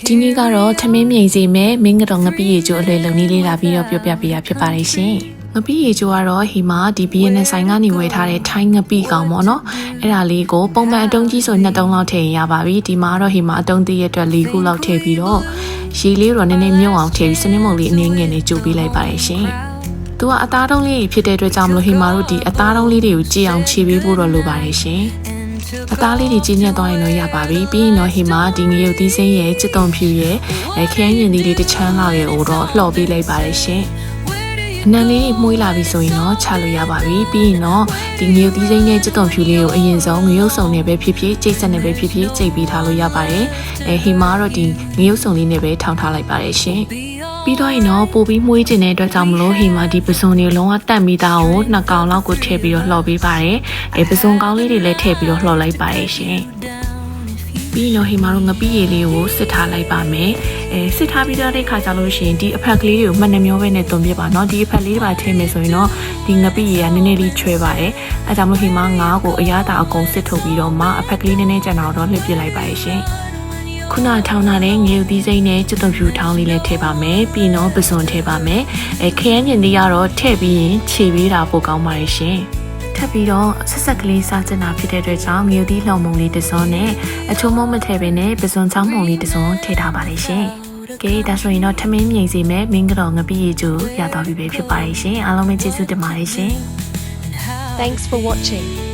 ဒီနေ့ကတော့ထမင်းမြိန်စီမဲ့မင်းကတော့ငပိရေကျိုးအလွယ်လုံနည်းလေးလာပြီးတော့ပြောပြပေးရဖြစ်ပါတယ်ရှင်ငပိရေကျိုးကတော့ဟီမှာဒီဘီယန်နဲ့ဆိုင်ကနေဝယ်ထားတဲ့ထိုင်းငပိကောင်ပေါ့နော်အဲ့ဒါလေးကိုပုံမှန်အတုံးကြီးဆို2တုံးလောက်ထည့်ရပါပြီဒီမှာတော့ဟီမှာအတုံးသေးရအတွက်4ခုလောက်ထည့်ပြီးတော့ရေလေးတော့နည်းနည်းမြုပ်အောင်ထည့်ပြီးစနစ်မုံလေးအနည်းငယ်နဲ့ကျိုးပေးလိုက်ပါတယ်ရှင်သူကအသားတုံးလေးဖြစ်တဲ့အတွက်ကြောင့်မလို့ဟီမာတို့ဒီအသားတုံးလေးတွေကိုကြည်အောင်ခြေပေးဖို့တော့လိုပါတယ်ရှင်အသားလေးတွေကြီးညက်သွားရင်တော့ရပါပြီပြီးရင်တော့ဟီမာဒီငရုတ်သီးစိမ်းရဲ့ချစ်သွန်ဖြူရဲ့ခရမ်းရင်သီးလေးတစ်ချမ်းလောက်ရဲ့ကိုတော့လှော်ပေးလိုက်ပါတယ်ရှင်အနံလေးမှုေးလာပြီဆိုရင်တော့ချလို့ရပါပြီပြီးရင်တော့ဒီငရုတ်သီးစိမ်းနဲ့ချစ်သွန်ဖြူလေးကိုအရင်ဆုံးငရုတ်စုံနဲ့ပဲဖြစ်ဖြစ်ကြိတ်ဆက်နဲ့ပဲဖြစ်ဖြစ်ကြိတ်ပြီးထားလို့ရပါတယ်ဟီမာကတော့ဒီငရုတ်စုံလေးနဲ့ပဲထောင်ထားလိုက်ပါတယ်ရှင်ပြီးတော့ရင်တော့ပို့ပြီးမှုေးကျင်တဲ့အတွက်ကြောင့်မလို့ဟီမာဒီပစုံတွေလုံးဝတက်မိသားကို2ကောင်လောက်ကိုထည့်ပြီးတော့လှော်ပေးပါတယ်ပစုံကောင်းလေးတွေလည်းထည့်ပြီးတော့လှော်လိုက်ပါတယ်ရှင်ပြီးတော့ဟီမာတို့ငပိရည်လေးကိုစစ်ထားလိုက်ပါမယ်စစ်ထားပြီးတော့တဲ့ခါကျလို့ရှိရင်ဒီအဖက်ကလေးတွေကိုမှတ်နှမျောပဲနဲ့သွန်ပြပါเนาะဒီအဖက်လေးတွေပါထည့်မယ်ဆိုရင်တော့ဒီငပိရည်ကနည်းနည်းလေးချွဲပါတယ်အဲဒါကြောင့်မို့ဟီမာငါးကိုအရသာအကုန်စစ်ထုတ်ပြီးတော့မှအဖက်ကလေးနည်းနည်းကျန်တော့လှည့်ပြလိုက်ပါရဲ့ရှင်ခုနထောင်းထားတဲ့ငရုတ်သီးစိမ်းနဲ့ကျွတ်သွန်ဖြူထောင်းလေးလည်းထည့်ပါမယ်ပြီးတော့ပစွန်ထည့်ပါမယ်ခရမ်းညင်သီးကတော့ထည့်ပြီးရင်ခြေပေးတာပိုကောင်းပါတယ်ရှင်ထပ်ပြီးတော့ဆက်ဆက်ကလေးစားချင်တာဖြစ်တဲ့အတွက်ကြောင့်ငရုတ်သီးလှောင်မုံလေးတစ်စုံနဲ့အချုံမုံမထည့်ဘဲနဲ့ပစွန်ချောင်းမုံလေးတစ်စုံထည့်ထားပါလိမ့်ရှင်ကဲဒါဆိုရင်တော့ထမင်းမြိန်စီမဲ့မင်းကတော့ငပိရေကျိုးရသွားပြီပဲဖြစ်ပါရဲ့ရှင်အားလုံးပဲကျေးဇူးတင်ပါတယ်ရှင် Thanks for watching.